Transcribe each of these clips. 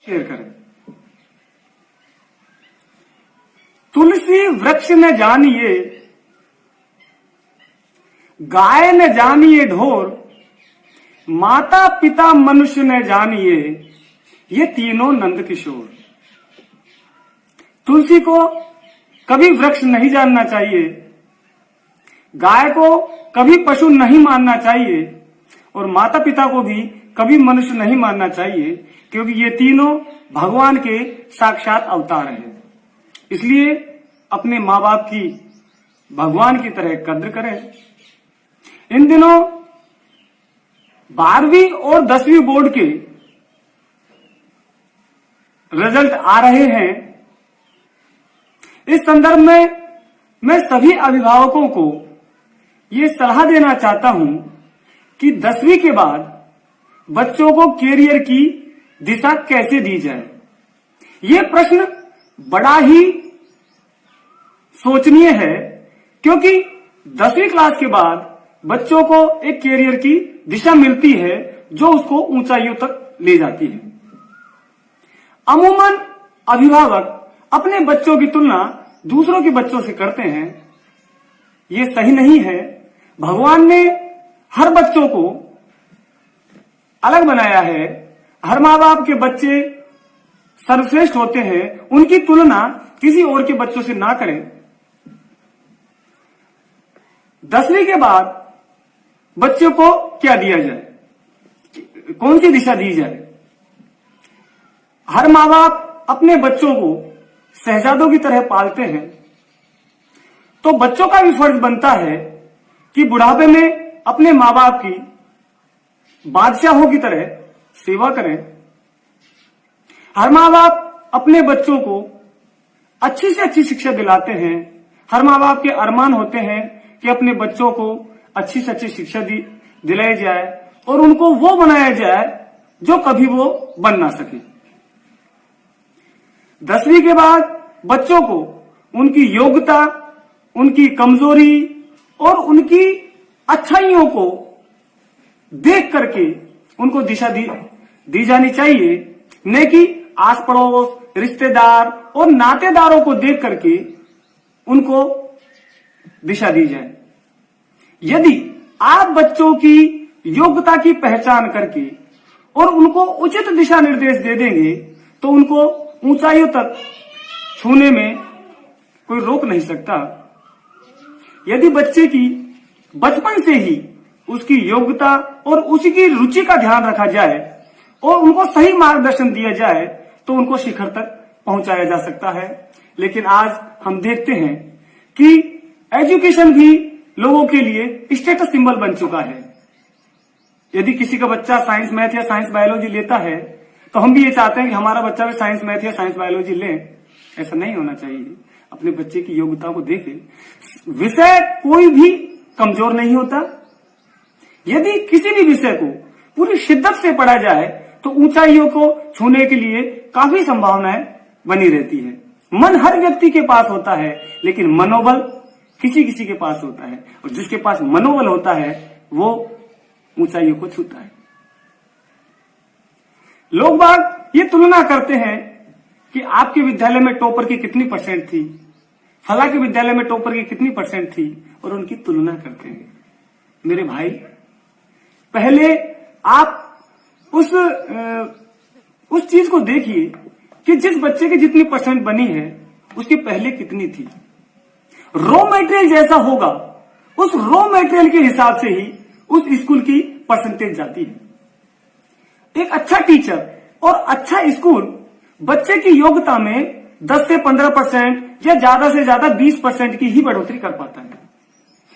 Share करें। तुलसी वृक्ष न जानिए, गाय न जानिए ढोर, माता पिता मनुष्य न जानिए, ये तीनों नंद किशोर। तुलसी को कभी वृक्ष नहीं जानना चाहिए, गाय को कभी पशु नहीं मानना चाहिए, और माता पिता को भी कभी मनुष्य नहीं मानना चाहिए, क्योंकि ये तीनों भगवान के साक्षात अवतार हैं। इसलिए अपने माँ बाप की भगवान की तरह कद्र करें। इन दिनों 12वीं और 10वीं बोर्ड के रिजल्ट आ रहे हैं। इस संदर्भ में मैं सभी अभिभावकों को ये सलाह देना चाहता हूं कि 10वीं के बाद बच्चों को कैरियर की दिशा कैसे दी जाए। ये प्रश्न बड़ा ही सोचनीय है, क्योंकि 10वीं क्लास के बाद बच्चों को एक कैरियर की दिशा मिलती है जो उसको ऊंचाइयों तक ले जाती है। अमूमन अभिभावक अपने बच्चों की तुलना दूसरों के बच्चों से करते हैं। ये सही नहीं है। भगवान ने हर बच्चों को अलग बनाया है। हर माँ बाप के बच्चे सर्वश्रेष्ठ होते हैं। उनकी तुलना किसी और के बच्चों से ना करें। 10वीं के बाद बच्चों को क्या दिया जाए, कौन सी दिशा दी जाए। हर माँ बाप अपने बच्चों को शहजादों की तरह पालते हैं, तो बच्चों का भी फर्ज बनता है कि बुढ़ापे में अपने माँ बाप की बादशाहों की तरह सेवा करें। हर माँ बाप अपने बच्चों को अच्छी से अच्छी शिक्षा दिलाते हैं। हर माँ बाप के अरमान होते हैं कि अपने बच्चों को अच्छी से अच्छी शिक्षा दिलाई जाए और उनको वो बनाया जाए जो कभी वो बन ना सके। 10वीं के बाद बच्चों को उनकी योग्यता, उनकी कमजोरी और उनकी अच्छाइयों को देख करके उनको दिशा दी जानी चाहिए, न कि आस पड़ोस, रिश्तेदार और नातेदारों को देख करके उनको दिशा दी जाए। यदि आप बच्चों की योग्यता की पहचान करके और उनको उचित दिशा निर्देश दे देंगे तो उनको ऊंचाइयों तक छूने में कोई रोक नहीं सकता। यदि बच्चे की बचपन से ही उसकी योग्यता और उसकी रुचि का ध्यान रखा जाए और उनको सही मार्गदर्शन दिया जाए तो उनको शिखर तक पहुंचाया जा सकता है। लेकिन आज हम देखते हैं कि एजुकेशन भी लोगों के लिए स्टेटस सिंबल बन चुका है। यदि किसी का बच्चा साइंस मैथ या साइंस बायोलॉजी लेता है तो हम भी ये चाहते हैं कि हमारा बच्चा भी साइंस मैथ या साइंस बायोलॉजी ले। ऐसा नहीं होना चाहिए। अपने बच्चे की योग्यता को देखें। विषय कोई भी कमजोर नहीं होता। यदि किसी भी विषय को पूरी शिद्दत से पढ़ा जाए तो ऊंचाइयों को छूने के लिए काफी संभावनाएं बनी रहती है। मन हर व्यक्ति के पास होता है, लेकिन मनोबल किसी किसी के पास होता है, और जिसके पास मनोबल होता है वो ऊंचाइयों को छूता है। लोग बाग ये तुलना करते हैं कि आपके विद्यालय में टॉपर की कितनी परसेंट थी, फला के विद्यालय में टॉपर की कितनी परसेंट थी, और उनकी तुलना करते हैं। मेरे भाई, पहले आप उस चीज को देखिए कि जिस बच्चे की जितनी परसेंट बनी है उसकी पहले कितनी थी। रॉ मटेरियल जैसा होगा, उस रॉ मटेरियल के हिसाब से ही उस स्कूल की परसेंटेज जाती है। एक अच्छा टीचर और अच्छा स्कूल बच्चे की योग्यता में 10 से 15% या ज्यादा से ज्यादा 20% की ही बढ़ोतरी कर पाता है।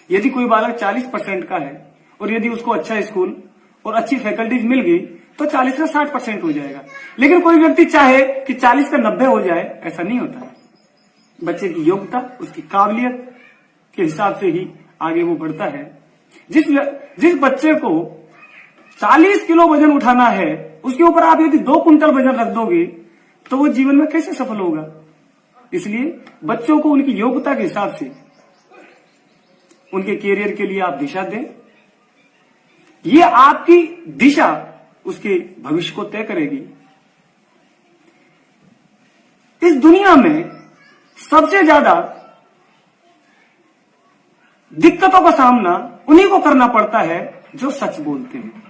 यदि कोई बालक 40% का है और यदि उसको अच्छा स्कूल और अच्छी फैकल्टीज मिल गई तो 40 का 60% हो जाएगा। लेकिन कोई व्यक्ति चाहे कि 40 का 90 हो जाए, ऐसा नहीं होता है। बच्चे की योग्यता, उसकी काबिलियत के हिसाब से ही आगे वो बढ़ता है। जिस बच्चे को 40 किलो वजन उठाना है, उसके ऊपर आप यदि 2 कुंटल वजन रख दोगे तो वो जीवन में कैसे सफल होगा। इसलिए बच्चों को उनकी योग्यता के हिसाब से उनके कैरियर के लिए आप दिशा दें। ये आपकी दिशा उसके भविष्य को तय करेगी। इस दुनिया में सबसे ज्यादा दिक्कतों का सामना उन्हीं को करना पड़ता है जो सच बोलते हैं।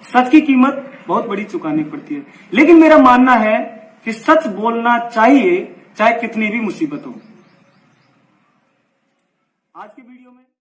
सच की कीमत बहुत बड़ी चुकानी पड़ती है, लेकिन मेरा मानना है कि सच बोलना चाहिए, चाहे कितनी भी मुसीबत हो। आज की वीडियो में